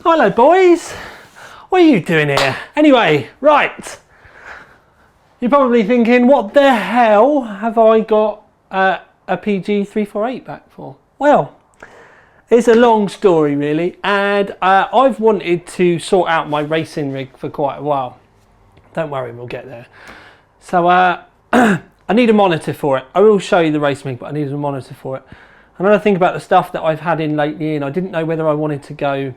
Hello boys, what are you doing here? Anyway, right, you're probably thinking, what the hell have I got a PG 348 back for? Well, it's a long story really, and I've wanted to sort out my racing rig for quite a while. Don't worry, we'll get there. So I need a monitor for it. I will show you the racing rig, but I needed a monitor for it. And then I think about the stuff that I've had in lately, and I didn't know whether I wanted to go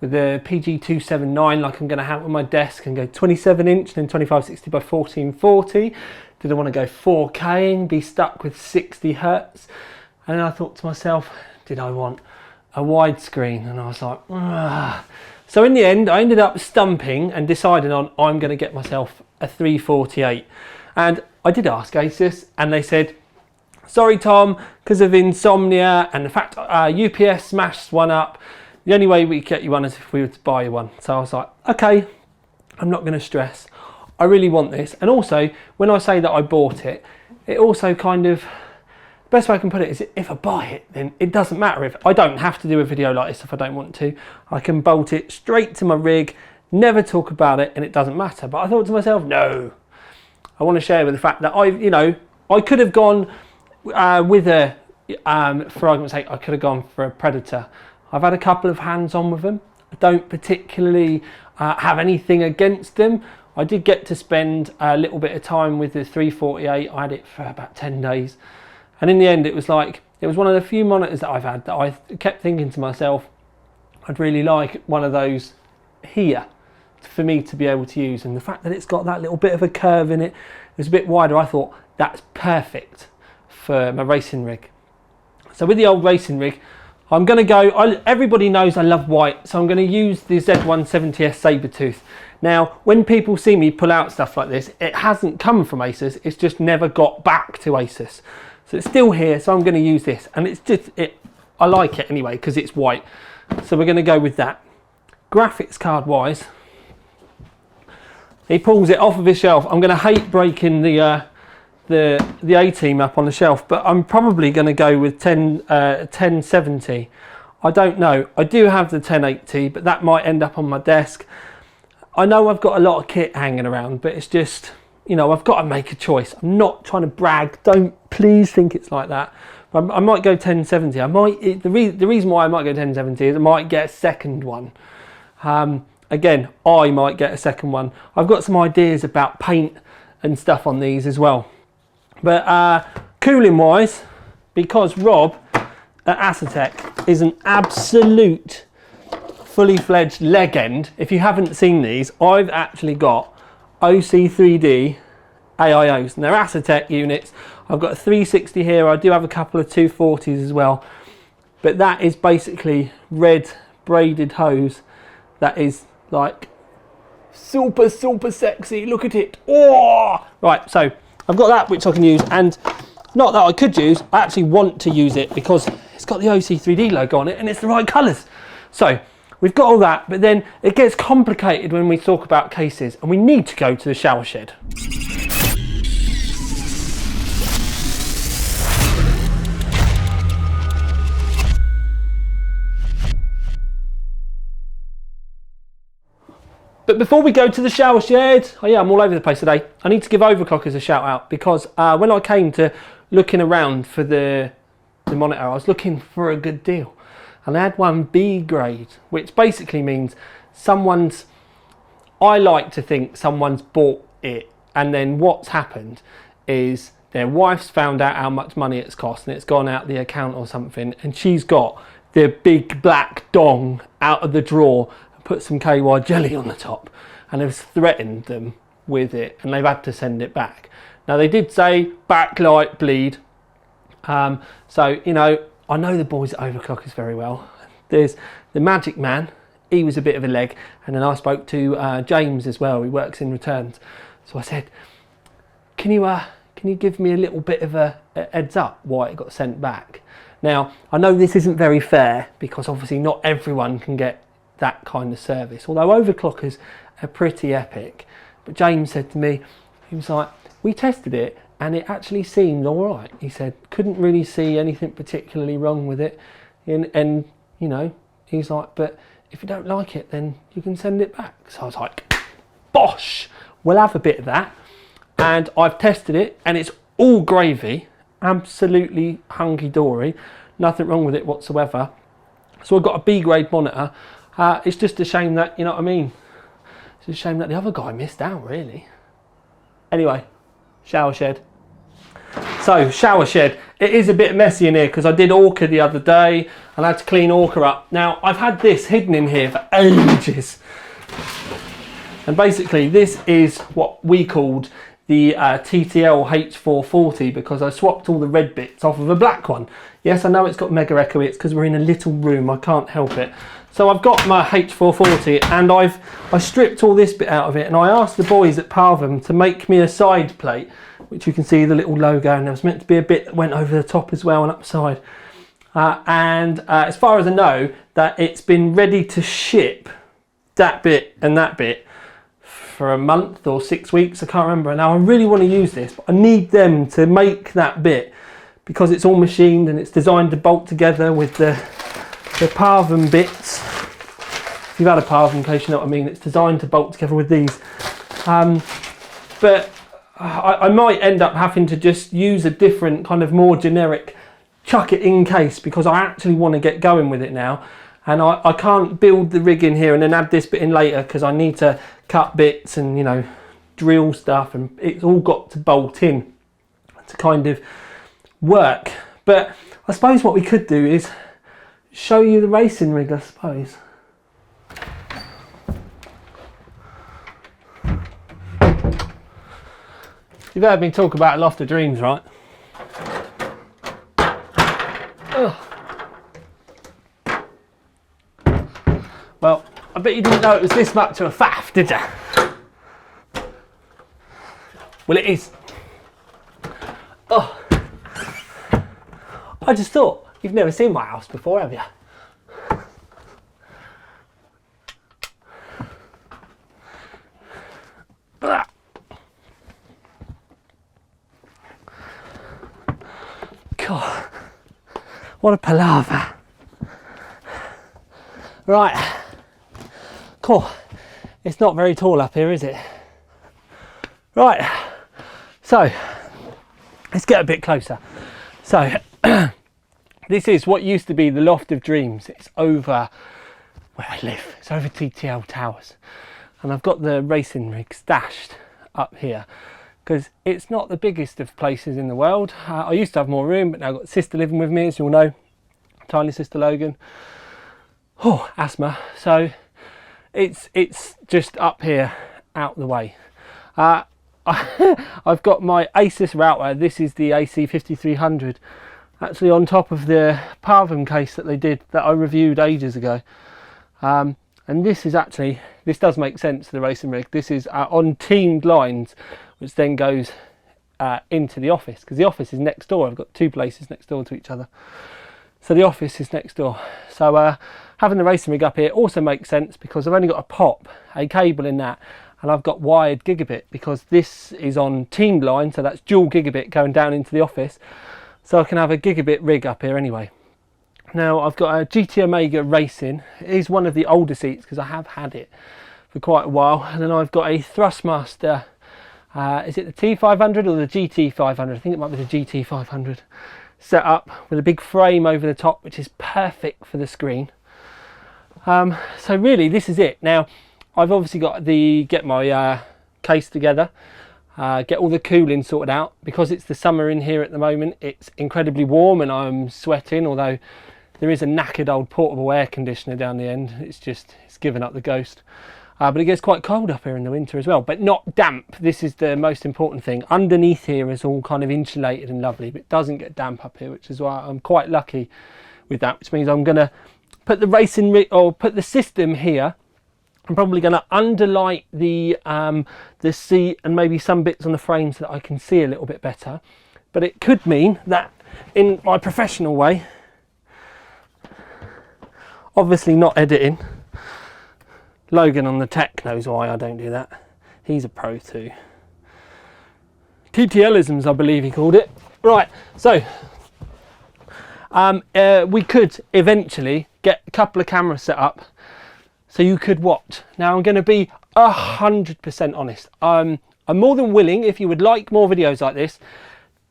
with the PG 279 like I'm going to have on my desk and go 27 inch, then 2560 by 1440. Did I want to go 4K and be stuck with 60 hertz? And then I thought to myself, did I want a widescreen? And I was like, ugh. So in the end, I ended up stumping and deciding on I'm going to get myself a 348. And I did ask Asus, and they said, sorry Tom, because of insomnia and the fact UPS smashed one up, the only way we could get you one is if we were to buy you one. So I was like, okay, I'm not going to stress. I really want this. And also, when I say that I bought it, it also kind of, the best way I can put it is if I buy it, then it doesn't matter. If I don't have to do a video like this if I don't want to. I can bolt it straight to my rig, never talk about it, and it doesn't matter. But I thought to myself, no, I want to share with the fact that I could have gone with a, for argument's sake, I could have gone for a Predator. I've had a couple of hands-on with them. I don't particularly have anything against them. I did get to spend a little bit of time with the 348. I had it for about 10 days. And in the end, it was one of the few monitors that I've had that I kept thinking to myself, I'd really like one of those here for me to be able to use. And the fact that it's got that little bit of a curve in it, it's a bit wider, I thought that's perfect for my racing rig. So with the old racing rig, I'm going to go, everybody knows I love white, so I'm going to use the Z170S Sabertooth. Now, when people see me pull out stuff like this, it hasn't come from Asus, it's just never got back to Asus. So it's still here, so I'm going to use this. And it's just, I like it anyway, because it's white. So we're going to go with that. Graphics card wise, he pulls it off of his shelf. I'm going to hate breaking the A-Team up on the shelf, but I'm probably going to go with 1070. I don't know. I do have the 1080, but that might end up on my desk. I know I've got a lot of kit hanging around, but it's just, I've got to make a choice. I'm not trying to brag. Don't please think it's like that. But I might go 1070. The reason why I might go 1070 is I might get a second one. Again, I might get a second one. I've got some ideas about paint and stuff on these as well. But cooling wise, because Rob at Asetek is an absolute fully fledged legend. If you haven't seen these, I've actually got OC3D AIOs, and they're Asetek units. I've got a 360 here. I do have a couple of 240s as well. But that is basically red braided hose. That is like super sexy. Look at it. Oh! Right, so I've got that which I can use, and not that I could use, I actually want to use it because it's got the OC3D logo on it and it's the right colours. So we've got all that, but then it gets complicated when we talk about cases, and we need to go to the shower shed. But before we go to the shower shed, oh yeah, I'm all over the place today. I need to give Overclockers a shout out, because when I came to looking around for the monitor, I was looking for a good deal. And I had one B grade, which basically means I like to think someone's bought it, and then what's happened is their wife's found out how much money it's cost and it's gone out the account or something, and she's got the big black dong out of the drawer, put some KY jelly on the top, and have threatened them with it, and they've had to send it back. Now they did say backlight bleed, so I know the boys at Overclockers very well. There's the Magic Man, he was a bit of a leg, and then I spoke to James as well, he works in returns. So I said, can you give me a little bit of a heads up why it got sent back? Now I know this isn't very fair, because obviously not everyone can get that kind of service. Although overclockers are pretty epic. But James said to me, he was like, we tested it and it actually seemed all right. He said, couldn't really see anything particularly wrong with it. And you know, he's like, but if you don't like it, then you can send it back. So I was like, bosh, we'll have a bit of that. And I've tested it and it's all gravy, absolutely hunky-dory, nothing wrong with it whatsoever. So I've got a B grade monitor. It's just a shame that, you know what I mean? It's a shame that the other guy missed out, really. Anyway, shower shed. So, shower shed. It is a bit messy in here because I did Orca the other day and I had to clean Orca up. Now, I've had this hidden in here for ages. And basically, this is what we called the TTL H440 because I swapped all the red bits off of a black one. Yes, I know it's got mega echo, it's because we're in a little room, I can't help it. So I've got my H440 and I stripped all this bit out of it, and I asked the boys at Parvum to make me a side plate, which you can see the little logo, and there was meant to be a bit that went over the top as well and upside. As far as I know, that it's been ready to ship, that bit and that bit, for a month or 6 weeks, I can't remember. Now I really want to use this, but I need them to make that bit because it's all machined and it's designed to bolt together with the Parvum bits. If you've had a Parvum, in case you know what I mean, it's designed to bolt together with these. But I might end up having to just use a different kind of more generic chuck it in case, because I actually want to get going with it now. And I can't build the rig in here and then add this bit in later because I need to cut bits and, you know, drill stuff, and it's all got to bolt in to kind of work. But I suppose what we could do is show you the racing rig, I suppose. You've heard me talk about Loft of Dreams, right? Ugh. Well, I bet you didn't know it was this much of a faff, did you? Well, it is. Oh, I just thought, you've never seen my house before, have you? God, what a palaver. Right, cool. It's not very tall up here, is it? Right, so let's get a bit closer. So this is what used to be the Loft of Dreams. It's over where I live. It's over TTL Towers. And I've got the racing rig stashed up here because it's not the biggest of places in the world. I used to have more room, but now I've got sister living with me, as you'll know. Tiny sister Logan. Oh, asthma. So it's just up here out the way. I've got my ASUS router. This is the AC5300, actually on top of the Parvum case that they did that I reviewed ages ago. And this is actually, this does make sense to the racing rig. This is on teamed lines, which then goes into the office, because the office is next door. I've got two places next door to each other. So the office is next door. So having the racing rig up here also makes sense because I've only got to pop a cable in that, and I've got wired gigabit because this is on teamed line, so that's dual gigabit going down into the office. So I can have a gigabit rig up here anyway. Now I've got a GT Omega Racing. It is one of the older seats because I have had it for quite a while. And then I've got a Thrustmaster, is it the T500 or the GT500? I think it might be the GT500. Set up with a big frame over the top, which is perfect for the screen. So really this is it. Now I've obviously got to get my case together, get all the cooling sorted out because it's the summer in here at the moment. It's incredibly warm and I'm sweating, although there is a knackered old portable air conditioner down the end. It's given up the ghost. But it gets quite cold up here in the winter as well, but not damp. This is the most important thing. Underneath here is all kind of insulated and lovely, but it doesn't get damp up here, which is why I'm quite lucky with that, which means I'm gonna put the racing rig, or put the system here. I'm probably gonna underlight the seat and maybe some bits on the frame so that I can see a little bit better. But it could mean that in my professional way, obviously not editing, Logan on the tech knows why I don't do that. He's a pro too. TTLisms, I believe he called it. Right, so we could eventually get a couple of cameras set up so you could watch. Now I'm going to be 100% honest. I'm more than willing, if you would like more videos like this,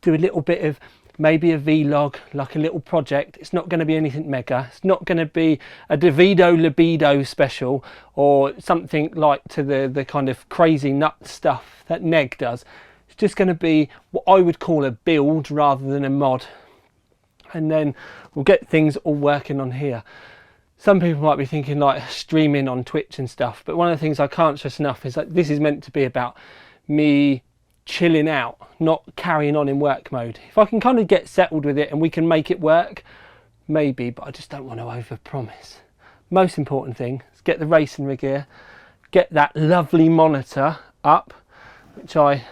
do a little bit of maybe a vlog, like a little project. It's not going to be anything mega. It's not going to be a Davido Libido special or something like to the kind of crazy nut stuff that Neg does. It's just going to be what I would call a build rather than a mod. And then we'll get things all working on here. Some people might be thinking like streaming on Twitch and stuff, but one of the things I can't stress enough is that this is meant to be about me chilling out, not carrying on in work mode. If I can kind of get settled with it and we can make it work, maybe, but I just don't want to overpromise. Most important thing is get the racing rig here, get that lovely monitor up, which I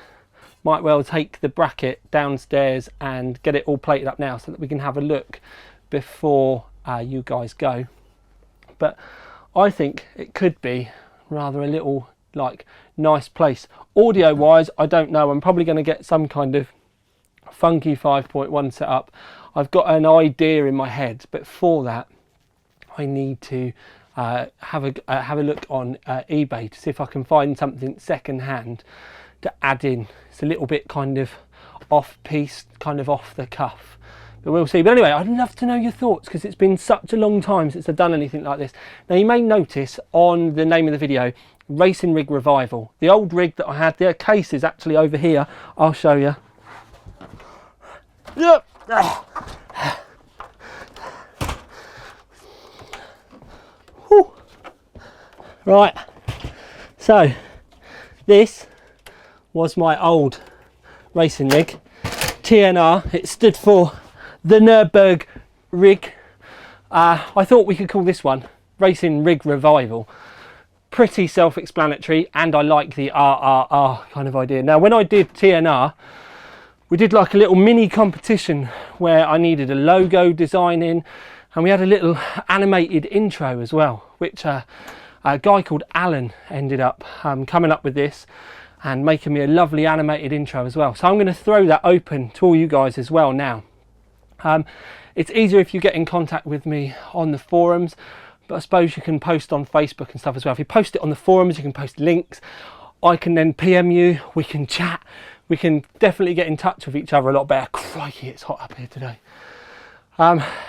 might well take the bracket downstairs and get it all plated up now so that we can have a look before you guys go. But I think it could be rather a little like nice place. Audio wise, I don't know. I'm probably going to get some kind of funky 5.1 set up. I've got an idea in my head, but for that I need to have a look on eBay to see if I can find something second hand to add in. It's a little bit kind of off piece, kind of off the cuff, but we'll see. But anyway, I'd love to know your thoughts because it's been such a long time since I've done anything like this. Now you may notice on the name of the video, Racing Rig Revival. The old rig that I had, their case is actually over here. I'll show you. Yep. Right, so this was my old racing rig, TNR. It stood for the Nürburg rig. I thought we could call this one Racing Rig Revival. Pretty self-explanatory, and I like the RRR kind of idea. Now when I did TNR, we did like a little mini competition where I needed a logo designing, and we had a little animated intro as well, which a guy called Alan ended up coming up with this and making me a lovely animated intro as well. So I'm going to throw that open to all you guys as well now. It's easier if you get in contact with me on the forums, but I suppose you can post on Facebook and stuff as well. If you post it on the forums, you can post links. I can then PM you, we can chat, we can definitely get in touch with each other a lot better. Crikey, it's hot up here today.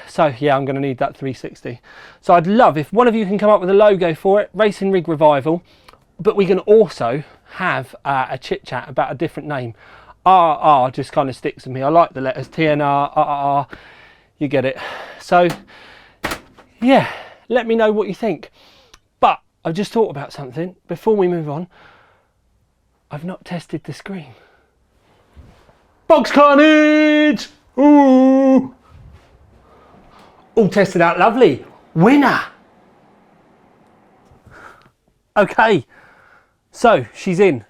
So yeah, I'm going to need that 360. So I'd love if one of you can come up with a logo for it, Racing Rig Revival, but we can also have a chit chat about a different name. RRR just kind of sticks with me. I like the letters TNR, RRR, you get it. So yeah, let me know what you think. But I've just thought about something before we move on. I've not tested the screen. Box carnage! Ooh! All tested out lovely. Winner! Okay, so she's in.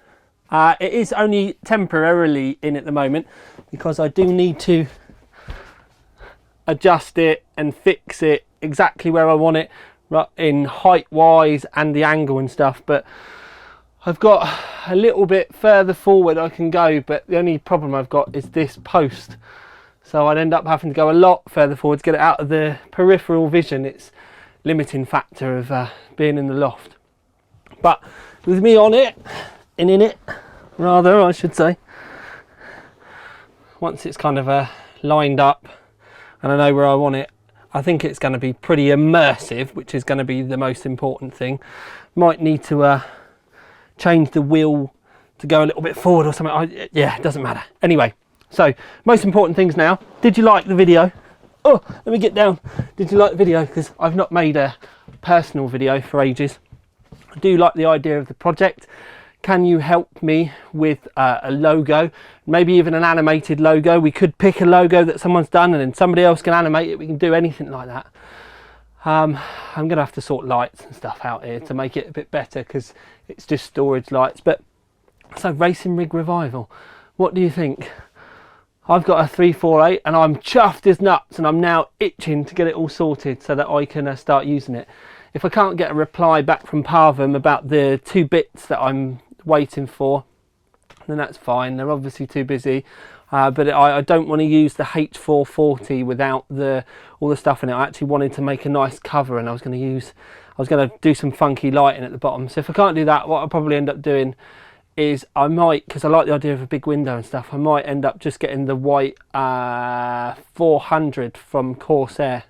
It is only temporarily in at the moment because I do need to adjust it and fix it exactly where I want it in height wise and the angle and stuff, but I've got a little bit further forward I can go, but the only problem I've got is this post, so I'd end up having to go a lot further forward to get it out of the peripheral vision. It's limiting factor of being in the loft, but with me on it and in it rather I should say, once it's kind of lined up and I know where I want it, I think it's going to be pretty immersive, which is going to be the most important thing. Might need to change the wheel to go a little bit forward or something. Yeah, it doesn't matter. Anyway, so most important things now. Did you like the video? Oh, let me get down. Did you like the video? Because I've not made a personal video for ages. I do like the idea of the project. Can you help me with a logo, maybe even an animated logo? We could pick a logo that someone's done and then somebody else can animate it. We can do anything like that. I'm going to have to sort lights and stuff out here to make it a bit better because it's just storage lights. But so Racing Rig Revival, what do you think? I've got a 348 and I'm chuffed as nuts, and I'm now itching to get it all sorted so that I can start using it. if I can't get a reply back from Parvum about the 2 bits that I'm waiting for, then that's fine. They're obviously too busy. But I don't want to use the H440 without all the stuff in it. I actually wanted to make a nice cover, and I was going to do some funky lighting at the bottom. So if I can't do that, what I'll probably end up doing is I might, because I like the idea of a big window and stuff, I might end up just getting the white 400 from Corsair.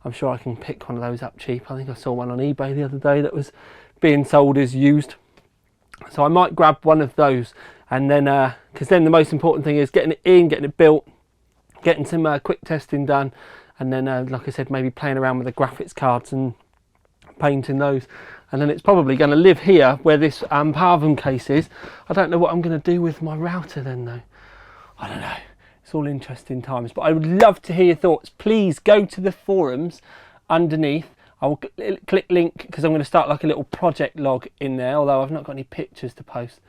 I'm sure I can pick one of those up cheap. I think I saw one on eBay the other day that was being sold as used. So I might grab one of those, and then because then the most important thing is getting it in, getting it built, getting some quick testing done, and then like I said, maybe playing around with the graphics cards and painting those. And then it's probably going to live here where this Parvum case is. I don't know what I'm going to do with my router then though. I don't know. It's all interesting times, but I would love to hear your thoughts. Please go to the forums underneath. I will click link, because I'm going to start like a little project log in there, although I've not got any pictures to post.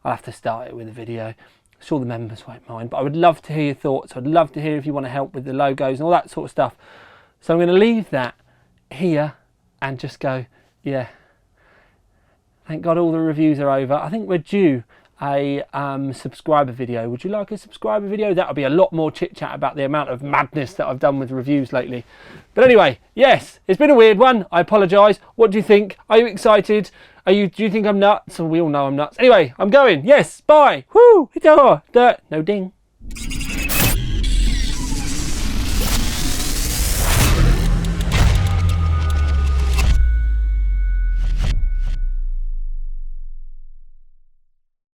I'll have to start it with a video. I'm sure the members won't mind, but I would love to hear your thoughts. I'd love to hear if you want to help with the logos and all that sort of stuff. So I'm going to leave that here and just go, yeah, thank God all the reviews are over. I think we're due a subscriber video. Would you like a subscriber video? That'll be a lot more chit chat about the amount of madness that I've done with reviews lately. But anyway, yes, it's been a weird one. I apologise. What do you think? Are you excited? Do you think I'm nuts? Well, we all know I'm nuts. Anyway, I'm going. Yes, bye. Whoo! No ding.